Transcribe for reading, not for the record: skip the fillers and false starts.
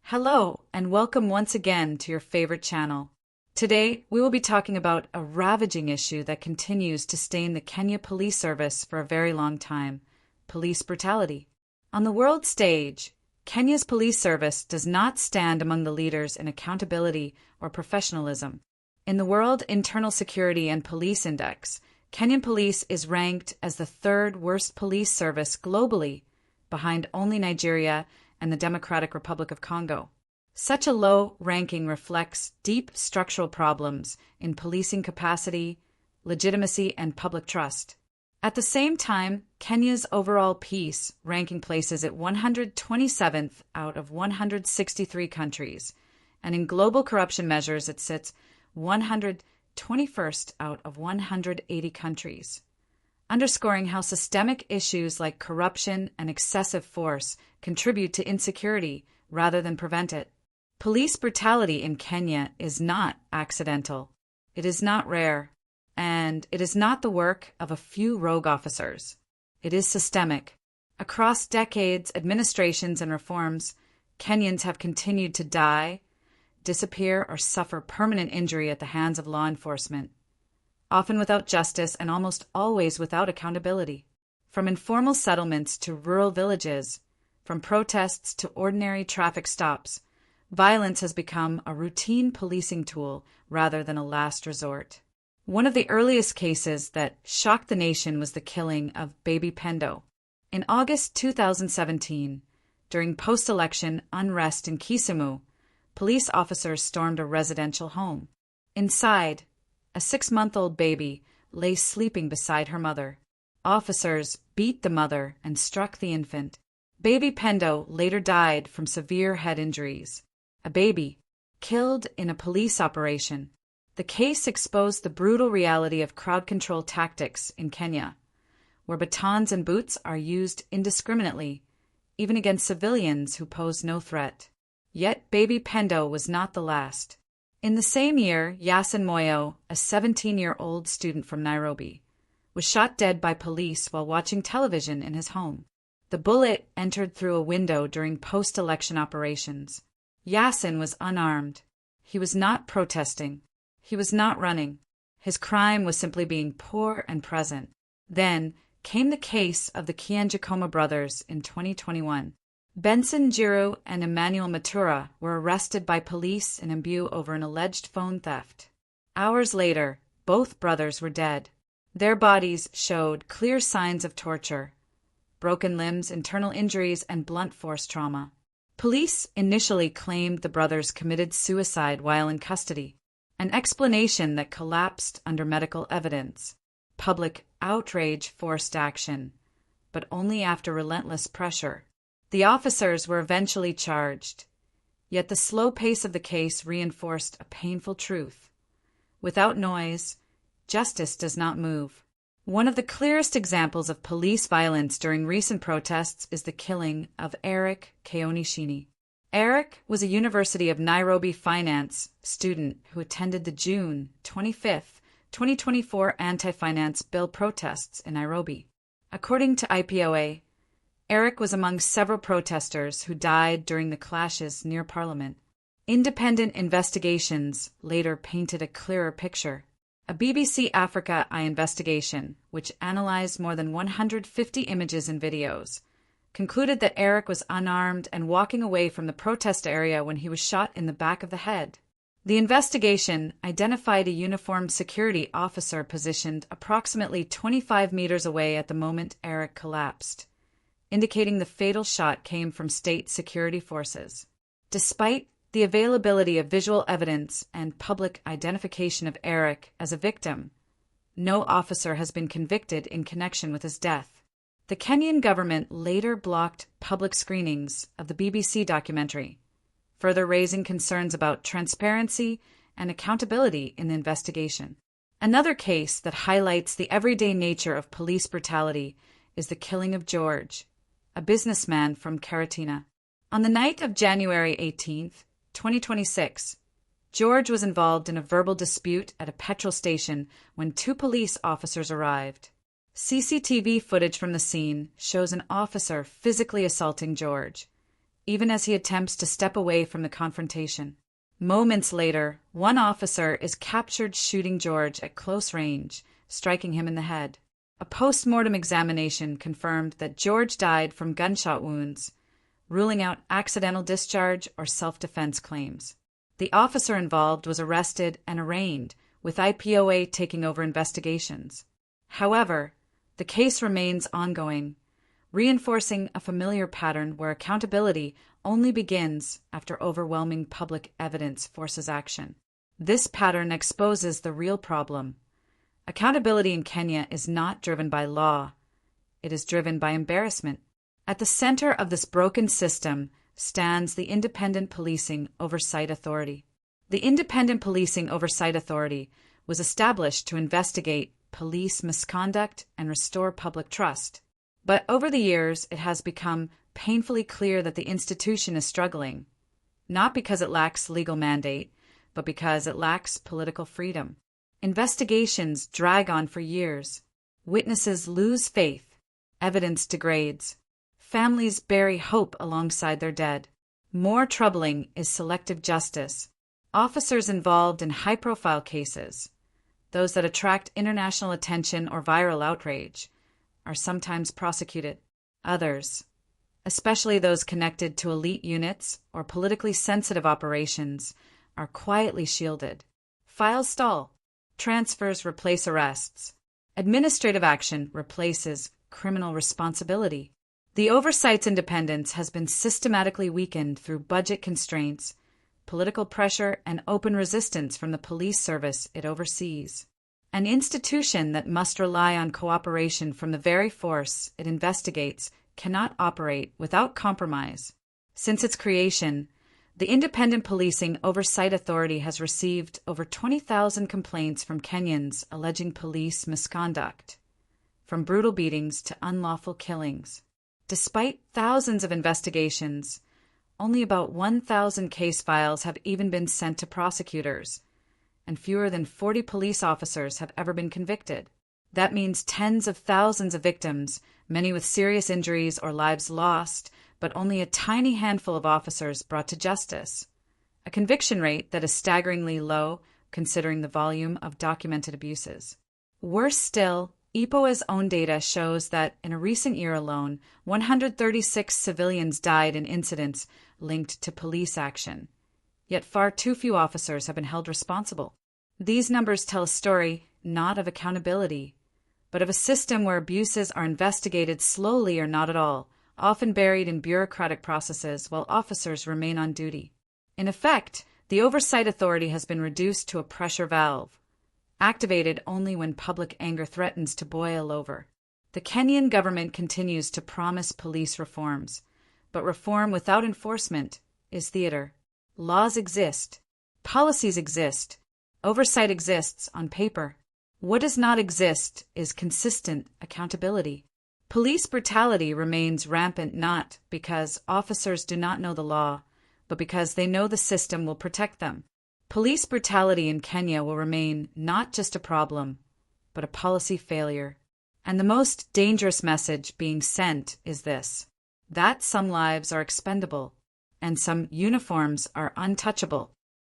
Hello, and welcome once again to your favorite channel. Today, we will be talking about a ravaging issue that continues to stain the Kenya Police Service for a very long time: police brutality. On the world stage, Kenya's police service does not stand among the leaders in accountability or professionalism. In the World Internal Security and Police Index, Kenyan police is ranked as the third worst police service globally, behind only Nigeria and the Democratic Republic of Congo. Such a low ranking reflects deep structural problems in policing capacity, legitimacy, and public trust. At the same time, Kenya's overall peace ranking places it 127th out of 163 countries, and in global corruption measures it sits 121st out of 180 countries, underscoring how systemic issues like corruption and excessive force contribute to insecurity rather than prevent it. Police brutality in Kenya is not accidental. It is not rare, and it is not the work of a few rogue officers. It is systemic. Across decades, administrations, and reforms, Kenyans have continued to die, disappear, or suffer permanent injury at the hands of law enforcement, often without justice and almost always without accountability. From informal settlements to rural villages, from protests to ordinary traffic stops, violence has become a routine policing tool rather than a last resort. One of the earliest cases that shocked the nation was the killing of baby Pendo. In August 2017, during post-election unrest in Kisumu, police officers stormed a residential home. Inside, a 6-month-old baby lay sleeping beside her mother. Officers beat the mother and struck the infant. Baby Pendo later died from severe head injuries. A baby killed in a police operation. The case exposed the brutal reality of crowd control tactics in Kenya, where batons and boots are used indiscriminately, even against civilians who pose no threat. Yet baby Pendo was not the last. In the same year, Yasin Moyo, a 17-year-old student from Nairobi, was shot dead by police while watching television in his home. The bullet entered through a window during post-election operations. Yasin was unarmed. He was not protesting. He was not running. His crime was simply being poor and present. Then came the case of the Kianjikoma brothers in 2021. Benson Jiru and Emmanuel Matura were arrested by police in Embu over an alleged phone theft. Hours later, both brothers were dead. Their bodies showed clear signs of torture: broken limbs, internal injuries, and blunt force trauma. Police initially claimed the brothers committed suicide while in custody, an explanation that collapsed under medical evidence. Public outrage forced action, but only after relentless pressure. The officers were eventually charged, yet the slow pace of the case reinforced a painful truth. Without noise, justice does not move. One of the clearest examples of police violence during recent protests is the killing of Eric Keonishini. Eric was a University of Nairobi finance student who attended the June 25, 2024 anti-finance bill protests in Nairobi. According to IPOA, Eric was among several protesters who died during the clashes near Parliament. Independent investigations later painted a clearer picture. A BBC Africa Eye investigation, which analyzed more than 150 images and videos, concluded that Eric was unarmed and walking away from the protest area when he was shot in the back of the head. The investigation identified a uniformed security officer positioned approximately 25 meters away at the moment Eric collapsed, indicating the fatal shot came from state security forces. Despite the availability of visual evidence and public identification of Eric as a victim, no officer has been convicted in connection with his death. The Kenyan government later blocked public screenings of the BBC documentary, further raising concerns about transparency and accountability in the investigation. Another case that highlights the everyday nature of police brutality is the killing of George, a businessman from Karatina. On the night of January 18, 2026, George was involved in a verbal dispute at a petrol station when two police officers arrived. CCTV footage from the scene shows an officer physically assaulting George, even as he attempts to step away from the confrontation. Moments later, one officer is captured shooting George at close range, striking him in the head. A post-mortem examination confirmed that George died from gunshot wounds, ruling out accidental discharge or self-defense claims. The officer involved was arrested and arraigned, with IPOA taking over investigations. However, the case remains ongoing, reinforcing a familiar pattern where accountability only begins after overwhelming public evidence forces action. This pattern exposes the real problem. Accountability in Kenya is not driven by law. It is driven by embarrassment. At the center of this broken system stands the Independent Policing Oversight Authority. The Independent Policing Oversight Authority was established to investigate police misconduct and restore public trust. But over the years, it has become painfully clear that the institution is struggling, not because it lacks legal mandate, but because it lacks political freedom. Investigations drag on for years. Witnesses lose faith. Evidence degrades. Families bury hope alongside their dead. More troubling is selective justice. Officers involved in high-profile cases, those that attract international attention or viral outrage, are sometimes prosecuted. Others, especially those connected to elite units or politically sensitive operations, are quietly shielded. Files stall. Transfers replace arrests. Administrative action replaces criminal responsibility. The oversight's independence has been systematically weakened through budget constraints, political pressure, and open resistance from the police service it oversees. An institution that must rely on cooperation from the very force it investigates cannot operate without compromise. Since its creation, the Independent Policing Oversight Authority has received over 20,000 complaints from Kenyans alleging police misconduct, from brutal beatings to unlawful killings. Despite thousands of investigations, only about 1,000 case files have even been sent to prosecutors, and fewer than 40 police officers have ever been convicted. That means tens of thousands of victims, many with serious injuries or lives lost, but only a tiny handful of officers brought to justice, a conviction rate that is staggeringly low considering the volume of documented abuses. Worse still, IPOA's own data shows that in a recent year alone, 136 civilians died in incidents linked to police action, yet far too few officers have been held responsible. These numbers tell a story not of accountability, but of a system where abuses are investigated slowly or not at all, often buried in bureaucratic processes while officers remain on duty. In effect, the Oversight Authority has been reduced to a pressure valve, activated only when public anger threatens to boil over. The Kenyan government continues to promise police reforms, but reform without enforcement is theater. Laws exist, policies exist, oversight exists on paper. What does not exist is consistent accountability. Police brutality remains rampant not because officers do not know the law, but because they know the system will protect them. Police brutality in Kenya will remain not just a problem, but a policy failure. And the most dangerous message being sent is this: that some lives are expendable, and some uniforms are untouchable.